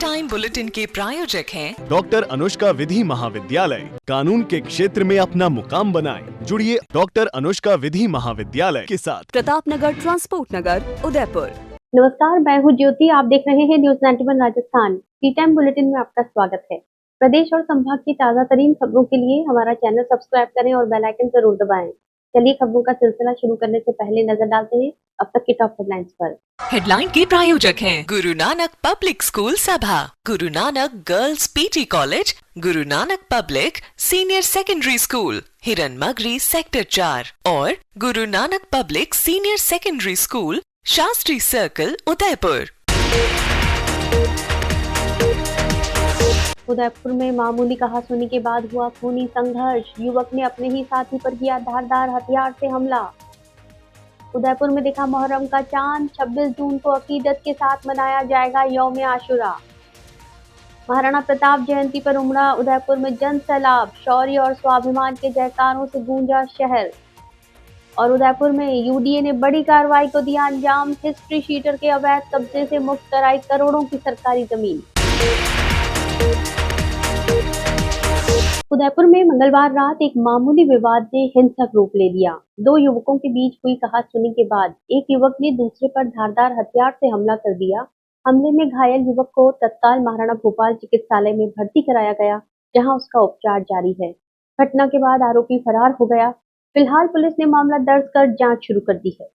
Time bulletin के प्रायोजक हैं डॉक्टर अनुष्का विधि महाविद्यालय। कानून के क्षेत्र में अपना मुकाम बनाएं। जुड़िए डॉक्टर अनुष्का विधि महाविद्यालय के साथ। प्रतापनगर, ट्रांसपोर्ट नगर, उदयपुर। नमस्कार, मैं हूँ ज्योति। आप देख रहे हैं news 91 Rajasthan. T time bulletin में आपका स्वागत है। प्रदेश और संभाग की ताजा तरीन खबरों के लिए हमारा चैनल सब्सक्राइब करें और बेल आइकन जरूर दबाएं। चलिए खबरों का सिलसिला शुरू करने से पहले नजर डालते हैं अब तक की टॉप हेडलाइंस पर। हेडलाइन के प्रायोजक हैं गुरु नानक पब्लिक स्कूल सभा, Guru Nanak girls PT college, Guru Nanak public senior secondary school, Hiranmagri sector 4 और Guru Nanak public senior secondary school, Shastri circle, Udaipur. Udaipur में मामूली कहासुनी के बाद हुआ खूनी संघर्ष। युवक ने अपने ही साथी पर किया धारदार हथियार से हमला। उदयपुर में दिखा मुहर्रम का चांद। 26 जून को अकीदत के साथ मनाया जाएगा यौम आशुरा। महाराणा प्रताप जयंती पर उमड़ा उदयपुर में जन सैलाब। शौर्य और स्वाभिमान के जयकारों से गूंजा शहर। और उदयपुर में यूडीए ने बड़ी कार्रवाई को दिया अंजाम। हिस्ट्री शीटर के अवैध कब्जे से मुक्त कराई करोड़ों की सरकारी जमीन। उदयपुर में मंगलवार रात एक मामूली विवाद ने हिंसक रूप ले लिया। दो युवकों के बीच हुई कहासुनी के बाद एक युवक ने दूसरे पर धारदार हथियार से हमला कर दिया। हमले में घायल युवक को तत्काल महाराणा भोपाल चिकित्सालय में भर्ती कराया गया, जहां उसका उपचार जारी है। घटना के बाद आरोपी फरार हो गया। फिलहाल पुलिस ने मामला दर्ज कर जांच शुरू कर दी है।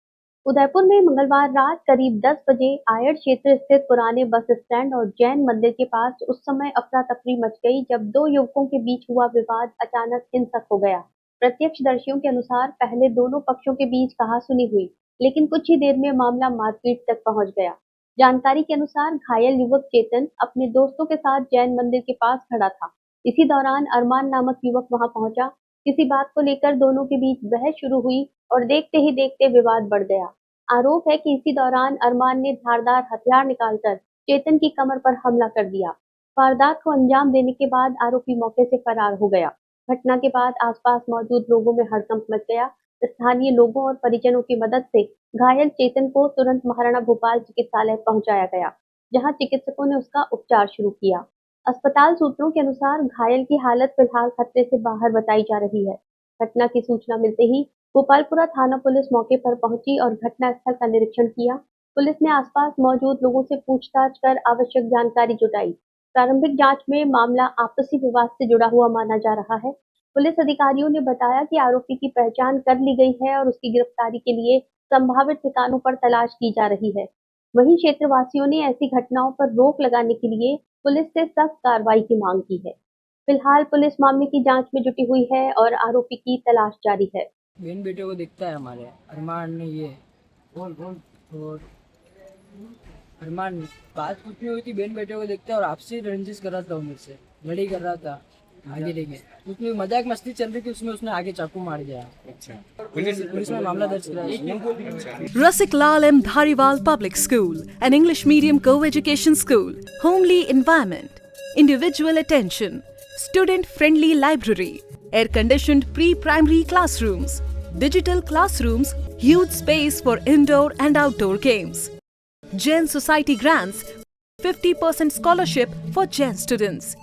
उदयपुर में मंगलवार रात करीब 10 बजे आयड़ क्षेत्र स्थित पुराने बस स्टैंड और जैन मंदिर के पास उस समय अफरा तफरी मच गई जब दो युवकों के बीच हुआ विवाद अचानक हिंसक हो गया। प्रत्यक्षदर्शियों के अनुसार पहले दोनों पक्षों के बीच कहासुनी हुई, लेकिन कुछ ही देर में मामला मारपीट तक पहुंच गया। जानकारी के अनुसार घायल युवक चेतन अपने दोस्तों के साथ जैन मंदिर के पास खड़ा था। इसी दौरान अरमान नामक युवक वहां पहुंचा। किसी बात को लेकर दोनों के बीच बहस शुरू हुई और देखते ही देखते विवाद बढ़ गया। आरोप है कि इसी दौरान अरमान ने धारदार हथियार निकालकर चेतन की कमर पर हमला कर दिया। वारदात को अंजाम देने के बाद आरोपी मौके से फरार हो गया। घटना के बाद आसपास मौजूद लोगों में हड़कंप मच गया। स्थानीय लोगों और परिजनों की मदद से घायल चेतन को तुरंत महाराणा भोपाल चिकित्सालय पहुंचाया गया, जहां चिकित्सकों ने उसका उपचार शुरू किया। अस्पताल सूत्रों के अनुसार घायल की हालत फिलहाल खतरे से बाहर बताई जा रही है। घटना की सूचना मिलते ही गोपालपुरा थाना पुलिस मौके पर पहुंची और घटना स्थल का निरीक्षण किया। पुलिस ने आसपास मौजूद लोगों से पूछताछ कर आवश्यक जानकारी जुटाई। प्रारंभिक जांच में मामला आपसी विवाद से जुड़ा हुआ माना जा रहा है। पुलिस अधिकारियों ने बताया कि आरोपी की पहचान कर ली गई है और उसकी गिरफ्तारी के लिए संभावित ठिकानों पर तलाश की जा रही है। वहीं क्षेत्रवासियों ने ऐसी घटनाओं पर रोक लगाने के लिए पुलिस से सख्त कार्रवाई की मांग की है। फिलहाल पुलिस मामले की जांच में जुटी हुई है और आरोपी की तलाश जारी है। बहन बेटे को दिखता है हमारे अरमान ने ये और अरमान बात कुछ नहीं हुई थी। बहन बेटे को दिखता है और आपसे रंजिश कर रहा था, मेरे से लड़ी कर रहा था आगे लेके। उसमें मजाक मस्ती चल रही थी, उसमें उसने आगे चाकू मार दिया। पुलिस में मामला दर्ज कराया। Rasik Lal M. Dhariwal Public School, an English medium co-education school, homely environment, individual attention, student-friendly library, air-conditioned pre-primary classrooms, digital classrooms, huge space for indoor and outdoor games. Jain Society grants 50% scholarship for Jain students.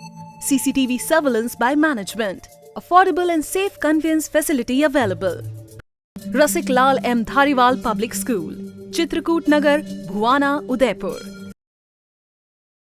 CCTV surveillance by management. Affordable and safe conveyance facility available. Rasik Lal M. Dhariwal Public School, Chitrakoot नगर, भुवाना, उदयपुर।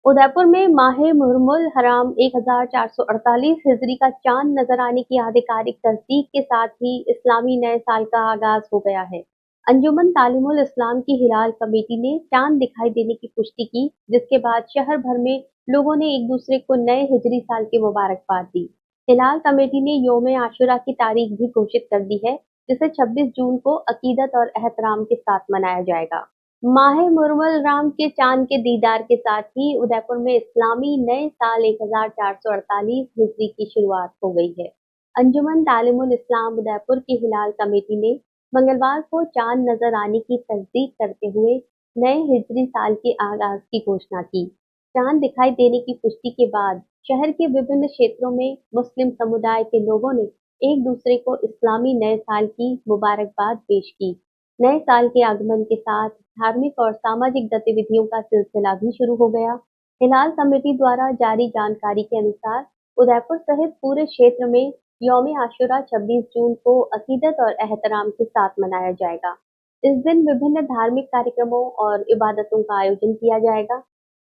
उदयपुर में माहे मुहर्रमुल हराम 1448 हिजरी का चांद नजर आने की आधिकारिक तस्दीक के साथ ही इस्लामी नए साल का आगाज हो गया है। अंजुमन तालीमुल इस्लाम की हिलाल कमेटी ने चांद दिखाई देने की पुष्टि की, जिसके बाद शहर भर में लोगों ने एक दूसरे को नए हिजरी साल की मुबारकबाद दी। हिलाल कमेटी ने यौम आशुरा की तारीख भी घोषित कर दी है, जिसे 26 जून को अकीदत और एहतराम के साथ मनाया जाएगा। माहे मुहर्रमुल राम के चांद के दीदार के साथ ही उदयपुर में इस्लामी नए साल 1448 हिजरी की शुरुआत हो गई है। अंजुमन तालीमुल इस्लाम उदयपुर की हिलाल कमेटी ने मंगलवार को चांद नजर आने की तस्दीक करते हुए नए हिजरी साल के आगाज की घोषणा की। चांद दिखाई देने की पुष्टि के बाद शहर के विभिन्न क्षेत्रों में मुस्लिम समुदाय के लोगों ने एक दूसरे को इस्लामी नए साल की मुबारकबाद पेश की। नए साल के आगमन के साथ धार्मिक और सामाजिक गतिविधियों का सिलसिला भी शुरू हो गया। हिलाल कमेटी द्वारा जारी जानकारी के अनुसार उदयपुर सहित पूरे क्षेत्र में यौम आशुरा 26 जून को अकीदत और एहतराम के साथ मनाया जाएगा। इस दिन विभिन्न धार्मिक कार्यक्रमों और इबादतों का आयोजन किया जाएगा।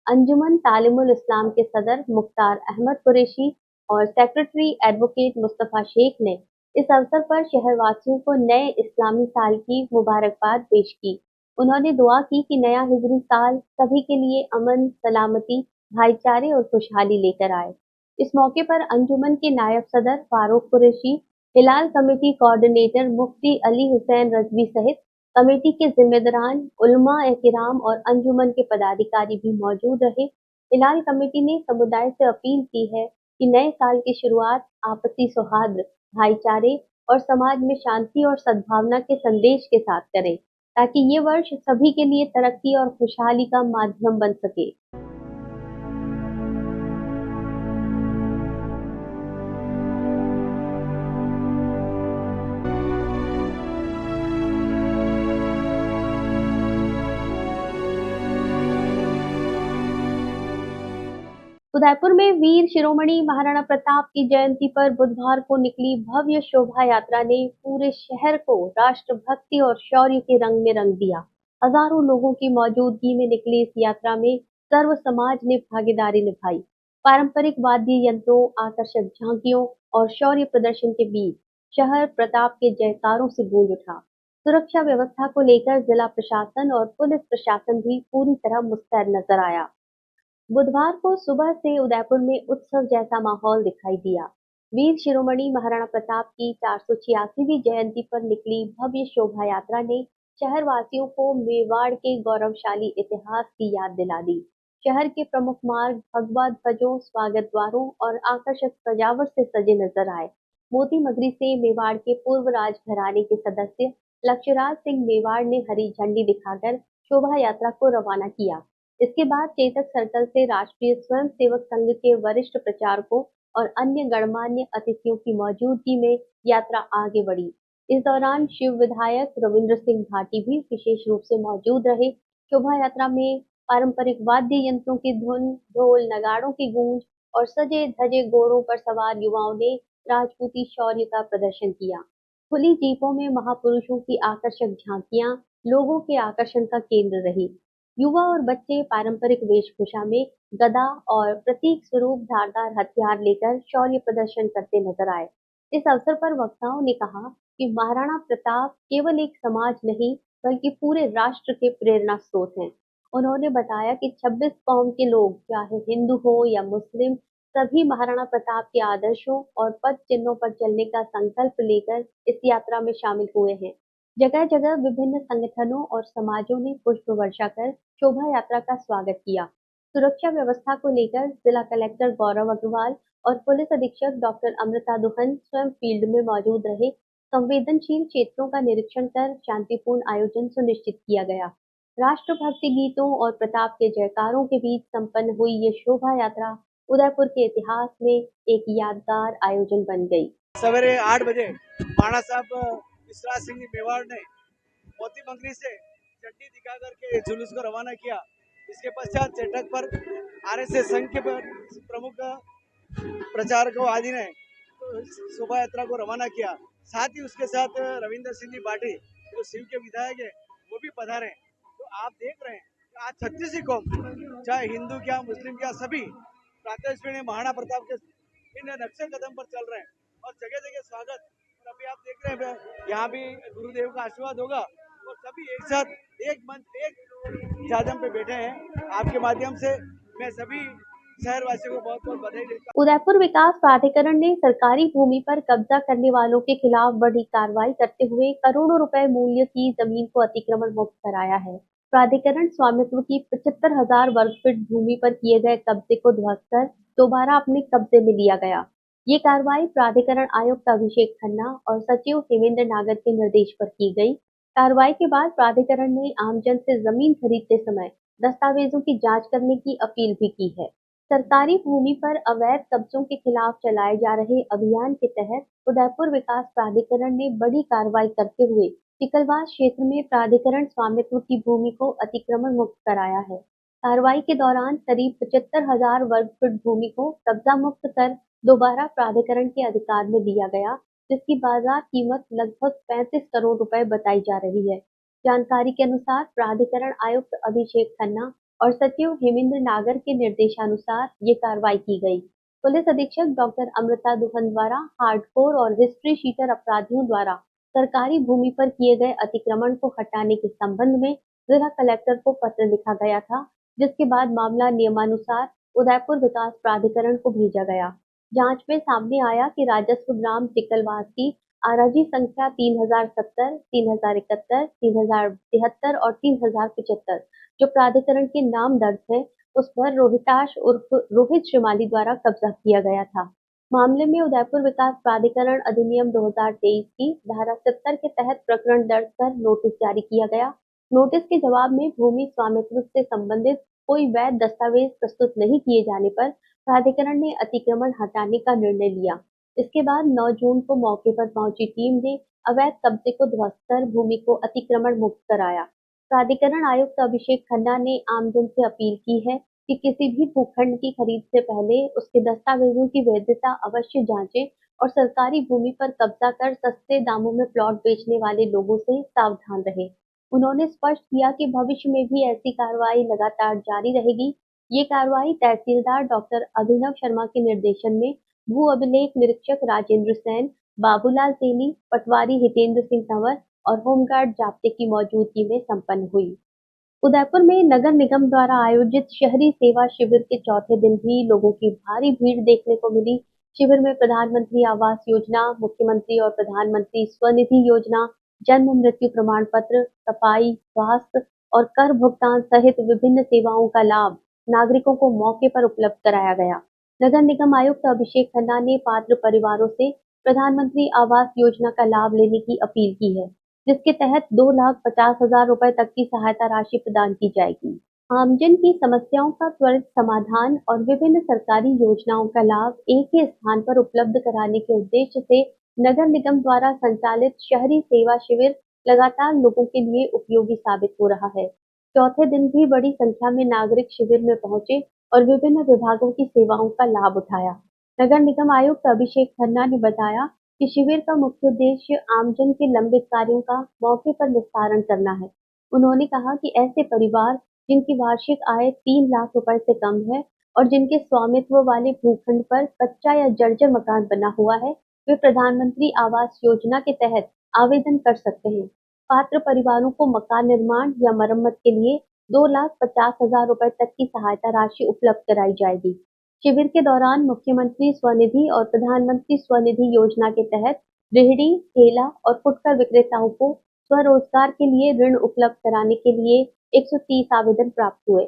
अंजुमन तालिमुल इस्लाम के सदर मुख्तार अहमद कुरैशी और सेक्रेटरी एडवोकेट मुस्तफा शेख ने इस अवसर पर शहरवासियों को नए इस्लामी साल की मुबारकबाद पेश की। उन्होंने दुआ की कि नया हिजरी साल सभी के लिए अमन, सलामती, भाईचारे और खुशहाली लेकर आए। इस मौके पर अंजुमन के नायब सदर फारूक कुरैशी, हिलाल कमेटी कोऑर्डिनेटर मुफ्ती अली हुसैन रजवी सहित कमेटी के जिम्मेदारान, उलमा-ए-किराम और अंजुमन के पदाधिकारी भी मौजूद रहे। हिलाल कमेटी ने समुदाय से अपील की है कि नए साल की शुरुआत आपसी सौहार्द, भाईचारे और समाज में शांति और सद्भावना के संदेश के साथ करें, ताकि ये वर्ष सभी के लिए तरक्की और खुशहाली का माध्यम बन सके। उदयपुर में वीर शिरोमणि महाराणा प्रताप की जयंती पर बुधवार को निकली भव्य शोभा यात्रा ने पूरे शहर को राष्ट्रभक्ति और शौर्य के रंग में रंग दिया। हजारों लोगों की मौजूदगी में निकली इस यात्रा में सर्व समाज ने भागीदारी निभाई। पारंपरिक वाद्य यंत्रों, आकर्षक झांकियों और शौर्य प्रदर्शन के बीच शहर प्रताप के जयकारों से गूंज उठा। सुरक्षा व्यवस्था को लेकर जिला प्रशासन और पुलिस प्रशासन भी पूरी तरह मुस्तैद नजर आया। बुधवार को सुबह से उदयपुर में उत्सव जैसा माहौल दिखाई दिया। वीर शिरोमणि महाराणा प्रताप की 486वीं जयंती पर निकली भव्य शोभा यात्रा ने शहर वासियों को मेवाड़ के गौरवशाली इतिहास की याद दिला दी। शहर के प्रमुख मार्ग भगवा ध्वजों, स्वागत द्वारों और आकर्षक सजावट से सजे नजर आए। मोती मगरी से मेवाड़ के पूर्व राजघराने के सदस्य लक्ष्यराज सिंह मेवाड़ ने हरी झंडी दिखाकर शोभा यात्रा को रवाना किया। इसके बाद चेतक सर्कल से राष्ट्रीय स्वयं सेवक संघ के वरिष्ठ प्रचारकों और अन्य गणमान्य अतिथियों की मौजूदगी में यात्रा आगे बढ़ी। इस दौरान शिव विधायक रविंद्र सिंह भाटी भी विशेष रूप से मौजूद रहे। शोभा यात्रा में पारंपरिक वाद्य यंत्रों की धुन, ढोल नगाड़ों की गूंज और सजे धजे घोड़ों पर सवार युवाओं ने राजपूती शौर्य का प्रदर्शन किया। खुली जीपों में महापुरुषों की आकर्षक झांकियां लोगों के आकर्षण का केंद्र रही। युवा और बच्चे पारंपरिक वेशभूषा में गदा और प्रतीक स्वरूप धारदार हथियार लेकर शौर्य प्रदर्शन करते नजर आए। इस अवसर पर वक्ताओं ने कहा कि महाराणा प्रताप केवल एक समाज नहीं बल्कि पूरे राष्ट्र के प्रेरणा स्रोत हैं। उन्होंने बताया कि 26 कौम के लोग, चाहे हिंदू हो या मुस्लिम, सभी महाराणा प्रताप के आदर्शों और पद चिन्हों पर चलने का संकल्प लेकर इस यात्रा में शामिल हुए हैं। जगह जगह विभिन्न संगठनों और समाजों ने पुष्प वर्षा कर शोभा यात्रा का स्वागत किया। सुरक्षा व्यवस्था को लेकर जिला कलेक्टर गौरव अग्रवाल और पुलिस अधीक्षक डॉक्टर अमृता दुहन स्वयं फील्ड में मौजूद रहे। संवेदनशील क्षेत्रों का निरीक्षण कर शांतिपूर्ण आयोजन सुनिश्चित किया गया। राष्ट्रभक्ति गीतों और प्रताप के जयकारों के बीच संपन्न हुई ये शोभा यात्रा उदयपुर के इतिहास में एक यादगार आयोजन बन गई। सवेरे 8 बजे महाराणा साहब विश्राज सिंह मेवाड़ ने मोती मंगरी से झंडी दिखा करके जुलूस को रवाना किया। इसके पश्चात चेटक पर आरएसएस संघ के प्रमुख प्रचारकों आदि ने शोभा यात्रा को रवाना किया। साथ ही उसके साथ रविंद्र सिंह जी भाटी जो शिव के विधायक है वो भी पधारे। तो आप देख रहे हैं कि आज 36 कौम, चाहे हिंदू क्या मुस्लिम क्या, सभी प्रातः महाराणा प्रताप के इन नक्शे कदम पर चल रहे हैं और जगह जगह स्वागत। और अभी आप देख रहे हैं यहाँ भी गुरुदेव का आशीर्वाद होगा और सभी एक साथ एक मंच एक जाजम पे बैठे हैं। आपके माध्यम से मैं सभी शहरवासियों को बहुत बहुत बधाई देता हूं। उदयपुर विकास प्राधिकरण ने सरकारी भूमि पर कब्जा करने वालों के खिलाफ बड़ी कार्रवाई करते हुए करोड़ों रुपए मूल्य की जमीन को अतिक्रमण मुक्त कराया है। प्राधिकरण स्वामित्व की 75,000 वर्ग फीट भूमि पर किए गए कब्जे को ध्वस्त कर दोबारा अपने कब्जे में लिया गया। ये कार्रवाई प्राधिकरण आयुक्त अभिषेक खन्ना और सचिव हेमेंद्र नागर के निर्देश पर की गई। कार्रवाई के बाद प्राधिकरण ने आमजन से जमीन खरीदते समय दस्तावेजों की जांच करने की अपील भी की है। सरकारी भूमि पर अवैध कब्जों के खिलाफ चलाए जा रहे अभियान के तहत उदयपुर विकास प्राधिकरण ने बड़ी कार्रवाई करते हुए चिकलवास क्षेत्र में प्राधिकरण स्वामित्व की भूमि को अतिक्रमण मुक्त कराया है। कार्रवाई के दौरान करीब 75,000 वर्ग फुट भूमि को कब्जा मुक्त कर दोबारा प्राधिकरण के अधिकार में दिया गया, जिसकी बाजार कीमत लगभग 35 करोड़ रुपए बताई जा रही है। जानकारी के अनुसार प्राधिकरण आयुक्त अभिषेक खन्ना और सचिव हेमेंद्र नागर के निर्देशानुसार ये कार्रवाई की गई। पुलिस अधीक्षक डॉक्टर अमृता दुहन द्वारा हार्डकोर और हिस्ट्री शीटर अपराधियों द्वारा सरकारी भूमि पर किए गए अतिक्रमण को हटाने के संबंध में जिला कलेक्टर को पत्र लिखा गया था, जिसके बाद मामला नियमानुसार उदयपुर विकास प्राधिकरण को भेजा गया। जांच में सामने आया कि राजस्व ग्राम टिकलवास की आराजी संख्या 3070, 3071, 3073 और 3075 जो प्राधिकरण के नाम दर्ज है, उस पर रोहिताश उर्फ रोहित श्रीमाली द्वारा कब्जा किया गया था। मामले में उदयपुर विकास प्राधिकरण अधिनियम 2023 की धारा 70 के तहत प्रकरण दर्ज कर नोटिस जारी किया गया। नोटिस के जवाब में भूमि स्वामित्व से संबंधित कोई वैध दस्तावेज प्रस्तुत नहीं किए जाने पर प्राधिकरण ने अतिक्रमण हटाने का निर्णय लिया। इसके बाद 9 जून को मौके पर पहुंची टीम ने अवैध कब्जे को ध्वस्त कर भूमि को अतिक्रमण मुक्त कराया। प्राधिकरण आयुक्त अभिषेक खन्ना ने आमजन से अपील की है कि किसी भी भूखंड की खरीद से पहले उसके दस्तावेजों की वैधता अवश्य जांचें और सरकारी भूमि पर कब्जा कर सस्ते दामों में प्लॉट बेचने वाले लोगों से सावधान रहें। उन्होंने स्पष्ट किया कि भविष्य में भी ऐसी कार्रवाई लगातार जारी रहेगी। ये कार्रवाई तहसीलदार डॉक्टर अभिनव शर्मा के निर्देशन में भू अभिलेख निरीक्षक राजेंद्र सेन, बाबूलाल तेली, पटवारी हितेंद्र सिंह तंवर और होमगार्ड जाप्ते की मौजूदगी में संपन्न हुई। उदयपुर में नगर निगम द्वारा आयोजित शहरी सेवा शिविर के चौथे दिन भी लोगों की भारी भीड़ देखने को मिली। शिविर में प्रधानमंत्री आवास योजना, मुख्यमंत्री और प्रधानमंत्री स्वनिधि योजना, जन्म मृत्यु प्रमाण पत्र, सफाई, स्वास्थ्य और कर भुगतान सहित विभिन्न सेवाओं का लाभ नागरिकों को मौके पर उपलब्ध कराया गया। नगर निगम आयुक्त अभिषेक खन्ना ने पात्र परिवारों से प्रधानमंत्री आवास योजना का लाभ लेने की अपील की है, जिसके तहत 2,50,000 रुपए तक की सहायता राशि प्रदान की जाएगी। आमजन की समस्याओं का त्वरित समाधान और विभिन्न सरकारी योजनाओं का लाभ एक ही स्थान पर उपलब्ध कराने के उद्देश्य से नगर निगम द्वारा संचालित शहरी सेवा शिविर लगातार लोगों के लिए उपयोगी साबित हो रहा है। चौथे दिन भी बड़ी संख्या में नागरिक शिविर में पहुंचे और विभिन्न विभागों की सेवाओं का लाभ उठाया। नगर निगम आयुक्त अभिषेक खन्ना ने बताया कि शिविर का मुख्य उद्देश्य आमजन के लंबित कार्यों का मौके पर निस्तारण करना है। उन्होंने कहा कि ऐसे परिवार जिनकी वार्षिक आय 3 लाख रुपए से कम है और जिनके स्वामित्व वाले भूखंड पर कच्चा या जर्जर मकान बना हुआ है, वे प्रधानमंत्री आवास योजना के तहत आवेदन कर सकते हैं। पात्र परिवारों को मकान निर्माण या मरम्मत के लिए 2,50,000 रुपए तक की सहायता राशि उपलब्ध कराई जाएगी। शिविर के दौरान मुख्यमंत्री स्वनिधि और प्रधानमंत्री स्वनिधि योजना के तहत रेहड़ी, ठेला और फुटकर विक्रेताओं को स्वरोजगार के लिए ऋण उपलब्ध कराने के लिए 130 आवेदन प्राप्त हुए।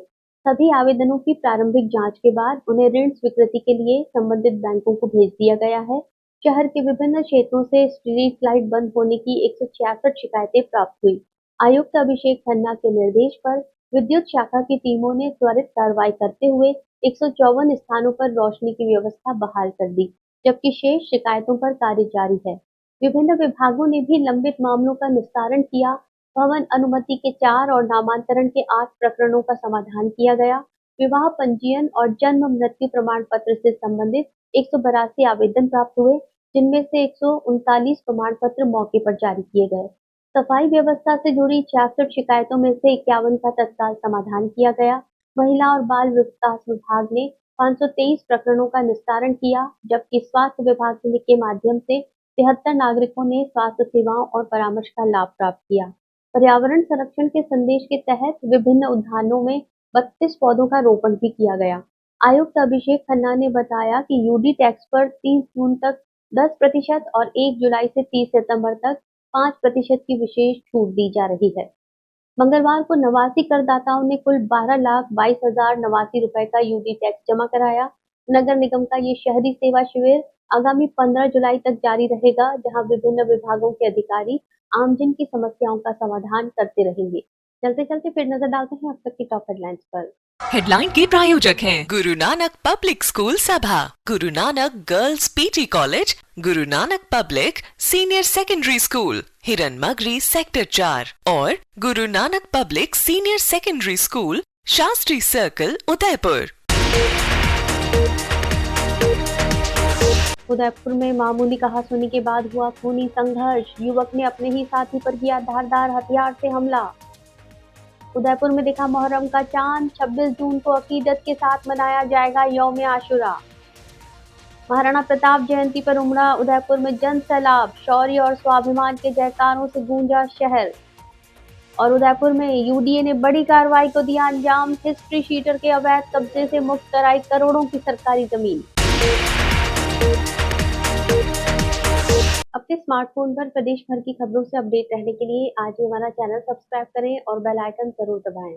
सभी आवेदनों की प्रारंभिक जांच के बाद उन्हें ऋण स्वीकृति के लिए संबंधित बैंकों को भेज दिया गया है। शहर के विभिन्न क्षेत्रों से स्ट्रीट लाइट बंद होने की 166 शिकायतें प्राप्त हुई। आयुक्त अभिषेक खन्ना के निर्देश पर विद्युत शाखा की टीमों ने त्वरित कार्रवाई करते हुए 154 स्थानों पर रोशनी की व्यवस्था बहाल कर दी, जबकि शेष शिकायतों पर कार्य जारी है। विभिन्न विभागों ने भी लंबित मामलों का निस्तारण किया। भवन अनुमति के 4 और नामांतरण के 8 प्रकरणों का समाधान किया गया। विवाह पंजीयन और जन्म मृत्यु प्रमाण पत्र से संबंधित 182 आवेदन प्राप्त हुए, जिनमें से 139 प्रमाण पत्र मौके पर जारी किए गए। सफाई व्यवस्था से जुड़ी 66 शिकायतों में से 51 का तत्काल समाधान किया गया। महिला और बाल विकास विभाग ने 523 प्रकरणों का निस्तारण किया, जबकि स्वास्थ्य विभाग के माध्यम से 73 नागरिकों ने स्वास्थ्य सेवाओं और परामर्श का लाभ प्राप्त किया। पर्यावरण संरक्षण के संदेश के तहत विभिन्न उद्यानों में 32 पौधों का रोपण भी किया गया। आयुक्त अभिषेक खन्ना ने बताया कि यूडी टैक्स पर 30 जून तक 10% और 1 जुलाई से 30 सितंबर तक 5% की विशेष छूट दी जा रही है। मंगलवार को 89 करदाताओं ने कुल 12,22,089 रुपए का यूडी टैक्स जमा कराया। नगर निगम का ये शहरी सेवा शिविर आगामी 15 जुलाई तक जारी रहेगा, जहां विभिन्न विभागों के अधिकारी आमजन की समस्याओं का समाधान करते रहेंगे। चलते चलते फिर नजर डालते हैं अब तक की टॉप हेडलाइंस पर। हेडलाइन के प्रायोजक हैं गुरु नानक पब्लिक स्कूल सभा, Guru Nanak girls PT college, Guru Nanak public senior secondary school, हिरन मगरी सेक्टर 4 और Guru Nanak public senior secondary school, Shastri circle, Udaipur. Udaipur में मामूली कहासुनी के बाद हुआ खूनी संघर्ष, युवक ने अपने ही साथी पर किया धारदार हथियार से हमला। उदयपुर में दिखा मुहर्रम का चांद, 26 जून को अकीदत के साथ मनाया जाएगा यौम आशुरा। महाराणा प्रताप जयंती पर उमड़ा उदयपुर में जन सैलाब, शौर्य और स्वाभिमान के जयकारों से गूंजा शहर। और उदयपुर में यूडीए ने बड़ी कार्रवाई को दिया अंजाम, हिस्ट्री शीटर के अवैध कब्जे से मुक्त कराई करोड़ों की सरकारी जमीन। अपने स्मार्टफोन पर प्रदेश भर की खबरों से अपडेट रहने के लिए आज ही हमारा चैनल सब्सक्राइब करें और बेल आइकन जरूर दबाएं।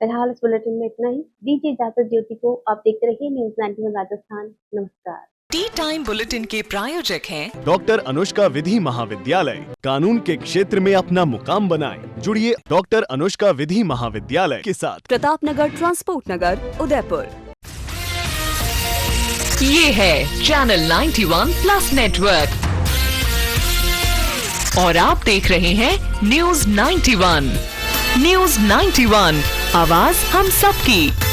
फिलहाल इस बुलेटिन में इतना ही। दीजिए इजाजत ज्योति को। आप देखते रहिए न्यूज़ 91 राजस्थान। नमस्कार। टी टाइम बुलेटिन के प्रायोजक हैं डॉक्टर अनुष्का विधि महाविद्यालय। कानून के क्षेत्र में अपना मुकाम बनाएं। जुड़िए डॉक्टर अनुष्का विधि महाविद्यालय के साथ। प्रताप नगर, ट्रांसपोर्ट नगर, उदयपुर। ये है चैनल 91 प्लस नेटवर्क और आप देख रहे हैं न्यूज़ 91। न्यूज़ 91, आवाज हम सबकी।